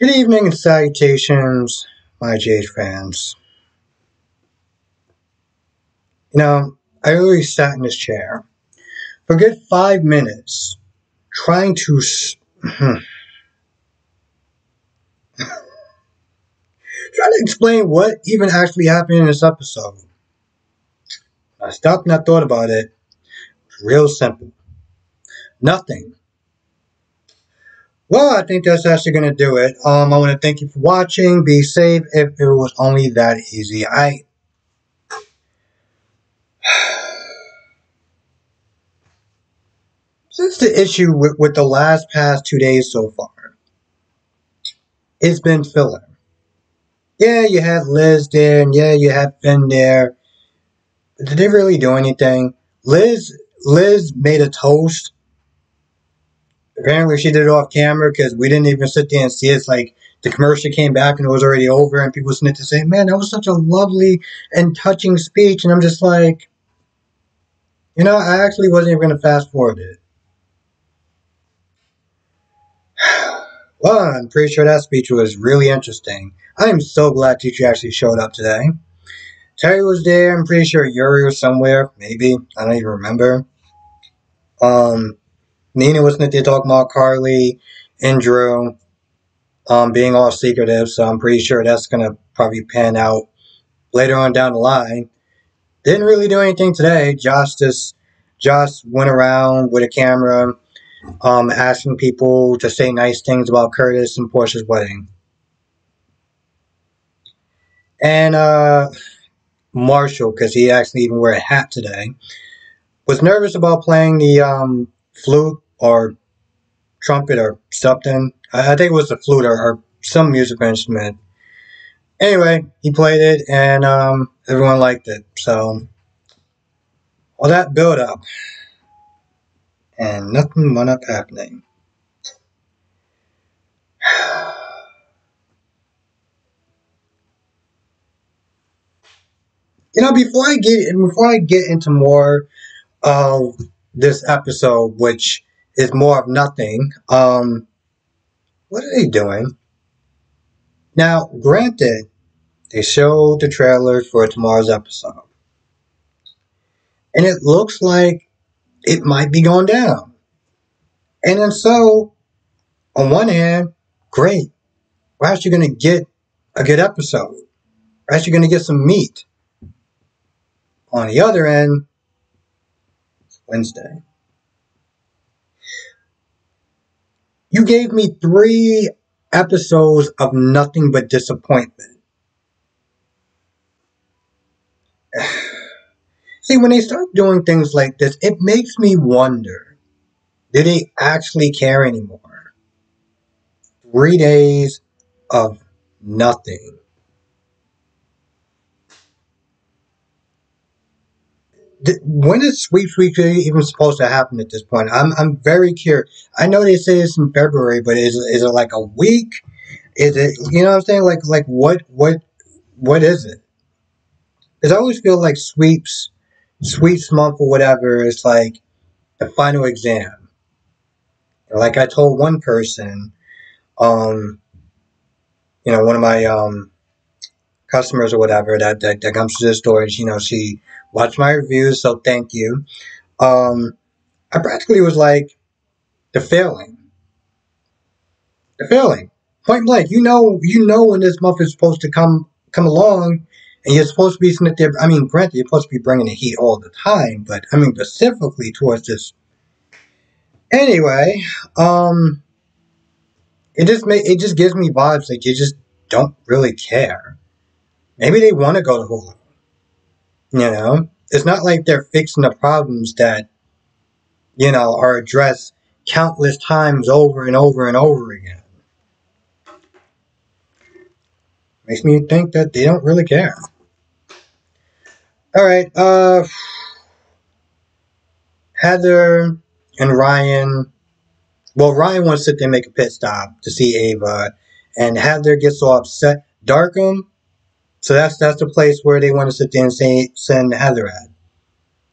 Good evening and salutations, my JH fans. I literally sat in this chair for a good 5 minutes trying to trying to explain what even actually happened in this episode. I stopped and I thought about it. It's real simple. Nothing. Well, I think that's actually going to do it. I want to thank you for watching. Be safe if it was only that easy. Since the issue with the last past 2 days so far, it's been filler. Yeah, you had Liz there, and yeah, you had Finn there. But did they really do anything? Liz made a toast. Apparently, she did it off camera because we didn't even sit there and see it. It's like the commercial came back and it was already over, and people sent to say, "Man, that was such a lovely and touching speech." And I'm just like, I actually wasn't even going to fast forward it. Well, I'm pretty sure that speech was really interesting. I am so glad Teacher actually showed up today. Terry was there. I'm pretty sure Yuri was somewhere. Maybe. I don't even remember. Nina was there talking about Carly and Drew being all secretive, so I'm pretty sure that's going to probably pan out later on down the line. Didn't really do anything today. Josh went around with a camera asking people to say nice things about Curtis and Portia's wedding. And Marshall, because he actually even wore a hat today, was nervous about playing the flute or trumpet or something. I think it was the flute or some musical instrument. Anyway, he played it and everyone liked it. So all that build up and nothing wound up happening. Before I get into more of this episode, which is more of nothing, what are they doing? Now, granted, they showed the trailers for tomorrow's episode. And it looks like it might be going down. And then so, on one hand, great. We're actually going to get a good episode. We're actually going to get some meat. On the other end, it's Wednesday. You gave me 3 episodes of nothing but disappointment. See, when they start doing things like this, it makes me wonder, do they actually care anymore? 3 days of nothing. When is Sweep even supposed to happen at this point? I'm very curious. I know they say it's in February, but is it like a week? Is it, what I'm saying? Like what is it? Because I always feel like Sweeps month or whatever is like the final exam. Like I told one person, one of my customers or whatever that comes to the store, and she watched my reviews, so thank you. I practically was like, they're failing. They're failing. Point blank. When this month is supposed to come along, and you're supposed to be sitting there. I mean, granted, you're supposed to be bringing the heat all the time, but I mean specifically towards this. Anyway, it just gives me vibes like you just don't really care. Maybe they want to go to Hulu. It's not like they're fixing the problems that are addressed countless times over and over and over again. Makes me think that they don't really care. All right, Heather and Ryan. Well, Ryan wants to sit there and make a pit stop to see Ava, and Heather gets so upset. Darkham. So that's the place where they want to sit there and send Heather at.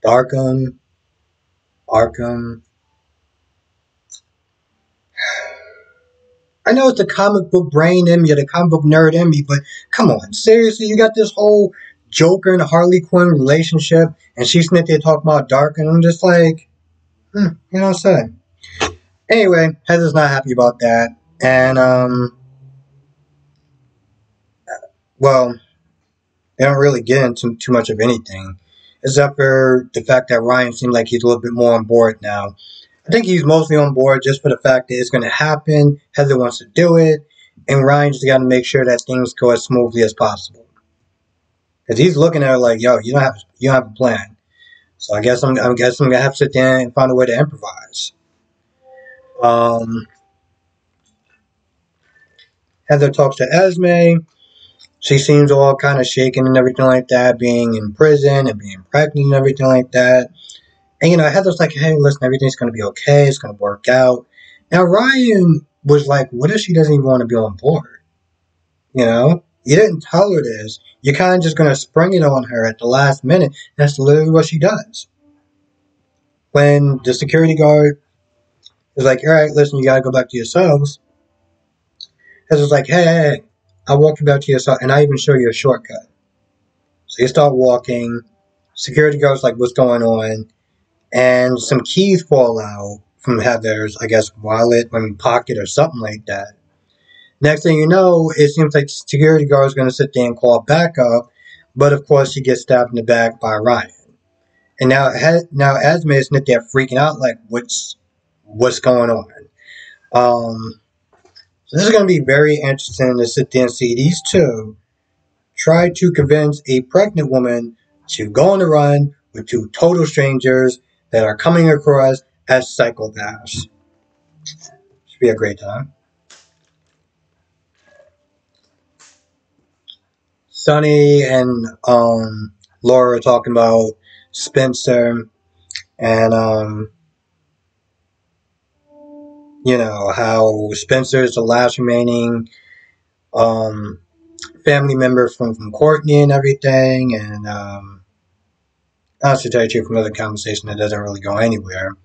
Darkham. Arkham. I know it's the comic book brain in me, or the comic book nerd in me, but come on, seriously, you got this whole Joker and Harley Quinn relationship, and she's sitting there talking about Dark, and I'm just like, you know what I'm saying? Anyway, Heather's not happy about that, and well, they don't really get into too much of anything, except for the fact that Ryan seems like he's a little bit more on board now. I think he's mostly on board just for the fact that it's going to happen. Heather wants to do it, and Ryan just got to make sure that things go as smoothly as possible. Because he's looking at her like, "Yo, you don't have a plan." So I guess I'm gonna have to sit there and find a way to improvise. Um, Heather talks to Esme. She seems all kind of shaken and everything like that, being in prison and being pregnant and everything like that. And Heather's like, "Hey, listen, everything's gonna be okay. It's gonna work out." Now Ryan was like, "What if she doesn't even want to be on board?" You didn't tell her this. You're kind of just gonna spring it on her at the last minute. That's literally what she does. When the security guard is like, "All right, listen, you gotta go back to your cells," Heather's like, "Hey, I'll walk you back to your cell, and I even show you a shortcut." So you start walking. Security guard's like, "What's going on?" And some keys fall out from Heather's, I guess, wallet, pocket, or something like that. Next thing you know, it seems like the security guard is going to sit there and call backup, but of course she gets stabbed in the back by Ryan. And now Esme is sitting there freaking out, like, what's going on? So this is going to be very interesting to sit there and see these two try to convince a pregnant woman to go on the run with two total strangers that are coming across as psychopaths. Should be a great time. Sonny and Laura are talking about Spencer and how Spencer is the last remaining um, family member from Courtney and everything, and honestly, tell you the truth, from another conversation that doesn't really go anywhere.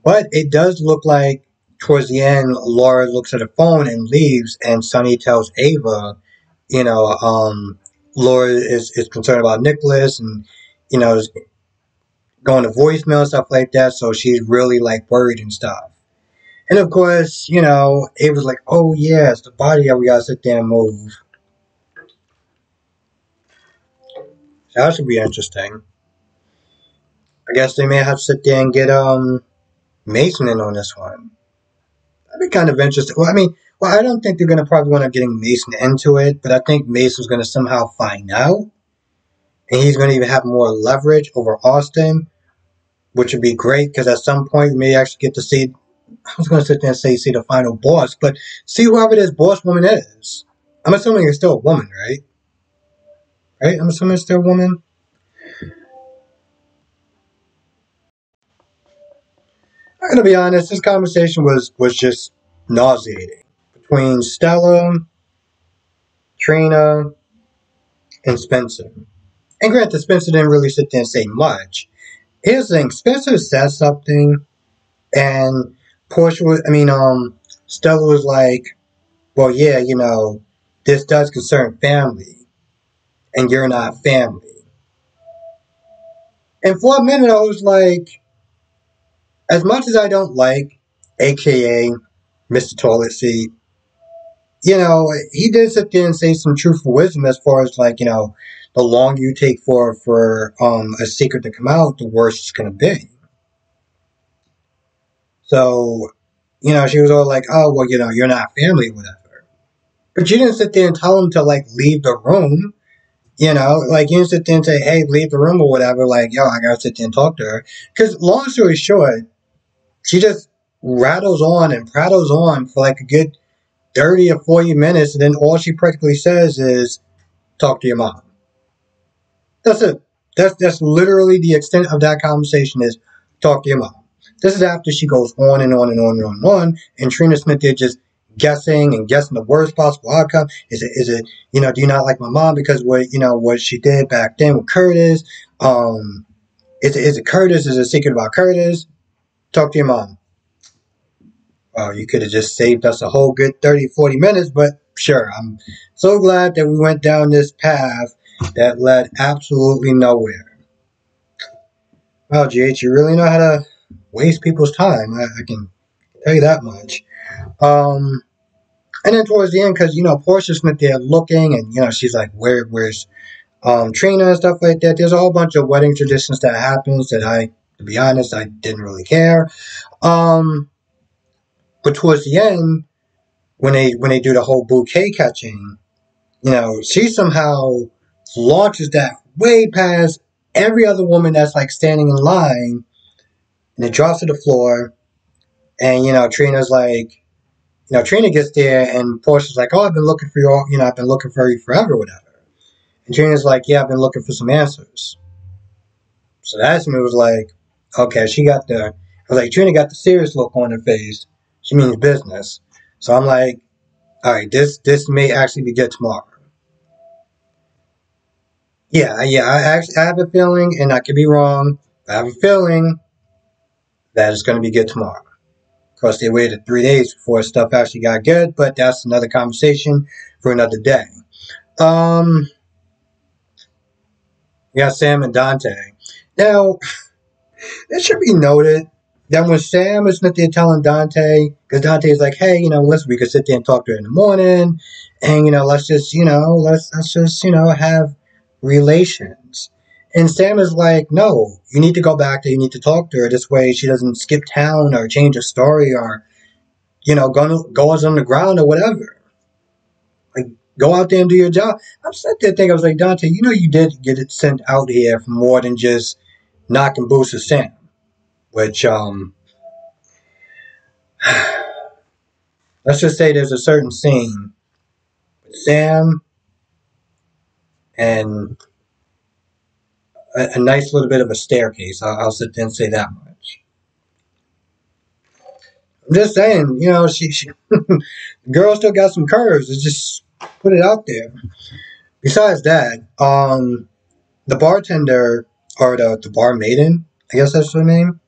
But it does look like towards the end, Laura looks at her phone and leaves, and Sonny tells Ava, you know, Laura is concerned about Nicholas, and is going to voicemail and stuff like that, so she's really like worried and stuff. And of course, Ava's like, "Oh yeah, it's the body that we gotta sit there and move." So that should be interesting. I guess they may have to sit there and get Mason in on this one. That'd be kind of interesting. Well, I don't think they're gonna probably want to getting Mason into it, but I think Mason's gonna somehow find out, and he's gonna even have more leverage over Austin, which would be great because at some point we may actually get to see. I was gonna sit there and say see the final boss, but see whoever this boss woman is. I'm assuming it's still a woman, right? Right? I'm assuming it's still a woman. I'm gonna be honest. This conversation was just nauseating between Stella, Trina, and Spencer. And granted, Spencer didn't really sit there and say much. Here's the thing: Spencer said something, and Stella was like, "Well, yeah, this does concern family, and you're not family." And for a minute, I was like, as much as I don't like, AKA Mr. Toilet Seat, he did sit there and say some truthful wisdom as far as like, the longer you take for a secret to come out, the worse it's gonna be. So, she was all like, "Oh, well, you're not family, whatever." But you didn't sit there and tell him to like leave the room. Like you didn't sit there and say, "Hey, leave the room" or whatever. Like, yo, I gotta sit there and talk to her. Because long story short, she just rattles on and prattles on for like a good 30 or 40 minutes, and then all she practically says is, "Talk to your mom." That's it. That's literally the extent of that conversation is, "Talk to your mom." This is after she goes on and on and on and on and on, and Trina Smith is just guessing and guessing the worst possible outcome. Is it, do you not like my mom because what she did back then with Curtis? Is it Curtis? Is it a secret about Curtis? Talk to your mom. You could have just saved us a whole good 30, 40 minutes, but sure, I'm so glad that we went down this path that led absolutely nowhere. Well, GH, you really know how to waste people's time. I can tell you that much. Um, and then towards the end, because Portia's Smith there looking, and she's like, where's Trina and stuff like that. There's a whole bunch of wedding traditions that happens that to be honest, I didn't really care. Um, but towards the end, when they do the whole bouquet catching, she somehow launches that way past every other woman that's like standing in line, and it drops to the floor. And Trina's like, Trina gets there, and Portia's like, "Oh, I've been looking for you. I've been looking for you forever, whatever." And Trina's like, "Yeah, I've been looking for some answers." So that's when it was like, okay, I was like, Trina got the serious look on her face. She means business. So I'm like, all right, this may actually be good tomorrow. Yeah, I have a feeling, and I could be wrong. I have a feeling that it's going to be good tomorrow. Of course, they waited 3 days before stuff actually got good, but that's another conversation for another day. Um, we got Sam and Dante. Now, it should be noted that when Sam is not there telling Dante, because Dante is like, hey, listen, we could sit there and talk to her in the morning, and let's just, let's just, have relations. And Sam is like, no, you need to go back there. You need to talk to her. This way, she doesn't skip town or change her story or, goes on the ground or whatever. Like, go out there and do your job. I'm sitting there thinking, I was like, Dante, you did get it sent out here for more than just knocking boots with Sam. Which let's just say there's a certain scene with Sam and a nice little bit of a staircase. I'll sit there and say that much. I'm just saying, she the girl still got some curves. Let's just put it out there. Besides that, the bartender or the bar maiden, I guess that's her name.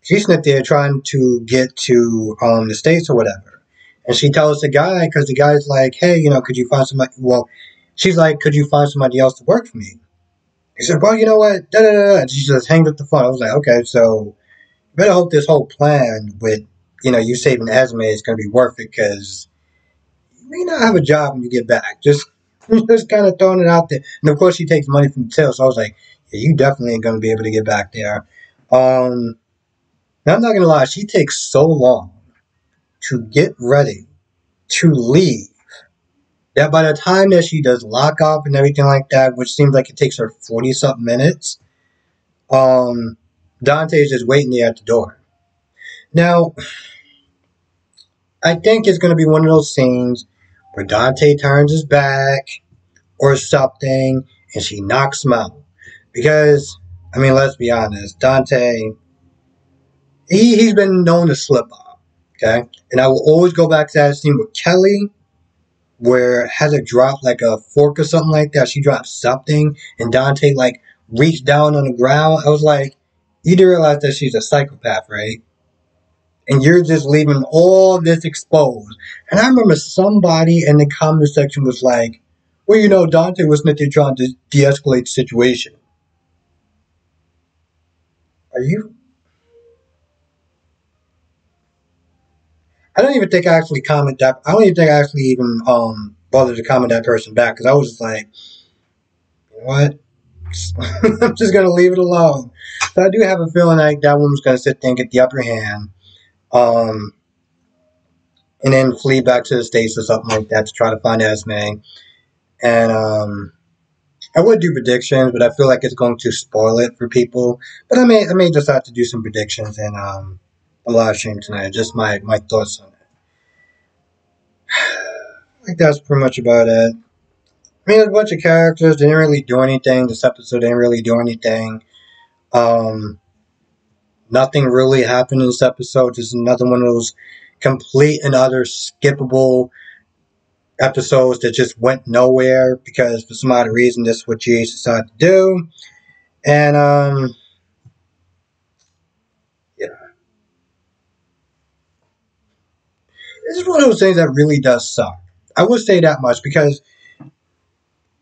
She's sitting there trying to get to the States or whatever. And she tells the guy, because the guy's like, hey, could you find somebody? Well, she's like, could you find somebody else to work for me? He said, well, you know what? Da, da, da, da. And she just hanged up the phone. I was like, okay, so you better hope this whole plan with, you saving Esme is going to be worth it because you may not have a job when you get back. Just kind of throwing it out there. And of course, she takes money from the till. So I was like, yeah, you definitely ain't going to be able to get back there. Now, I'm not going to lie, she takes so long to get ready to leave that by the time that she does lock up and everything like that, which seems like it takes her 40 something minutes, Dante is just waiting there at the door. Now, I think it's going to be one of those scenes where Dante turns his back or something and she knocks him out. Because, I mean, let's be honest, Dante, he's been known to slip up, okay? And I will always go back to that scene with Kelly where Heather dropped like a fork or something like that. She dropped something and Dante like reached down on the ground. I was like, you do realize that she's a psychopath, right? And you're just leaving all this exposed. And I remember somebody in the comment section was like, well, Dante was not there trying to de-escalate the situation. Are you? I don't even think I actually comment that. I don't even think I actually even bothered to comment that person back because I was just like, you know what? I'm just gonna leave it alone. So I do have a feeling like that woman's gonna sit there and get the upper hand, um, and then flee back to the States or something like that to try to find Esme. And I would do predictions, but I feel like it's going to spoil it for people. But I may just have to do some predictions in the live stream tonight. Just my thoughts on it. I think that's pretty much about it. I mean, there's a bunch of characters. They didn't really do anything. This episode didn't really do anything. Um, Nothing really happened in this episode. This is another one of those complete and utter skippable episodes that just went nowhere because for some odd reason this is what GH decided to do. And yeah. this is one of those things that really does suck. I will say that much because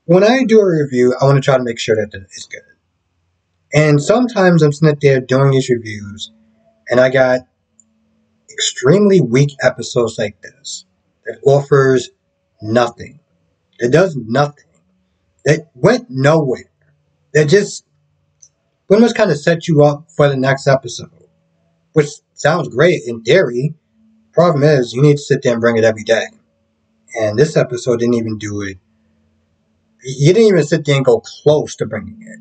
when I do a review, I want to try to make sure that it's good. And sometimes I'm sitting there doing these reviews, and I got extremely weak episodes like this that offers nothing. It does nothing. It went nowhere. It just pretty much kind of set you up for the next episode, which sounds great in theory. Problem is, you need to sit there and bring it every day. And this episode didn't even do it. You didn't even sit there and go close to bringing it.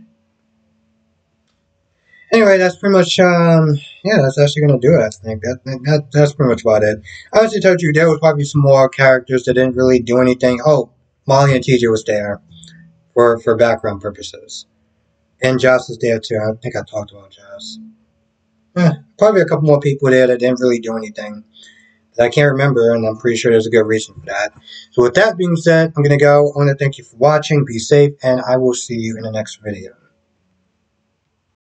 Anyway, that's pretty much, yeah, that's actually going to do it, I think. That's pretty much about it. I actually told you there was probably some more characters that didn't really do anything. Oh, Molly and TJ was there for background purposes. And Joss is there too. I think I talked about Joss. Probably a couple more people there that didn't really do anything that I can't remember, and I'm pretty sure there's a good reason for that. So with that being said, I'm going to go. I want to thank you for watching. Be safe, and I will see you in the next video.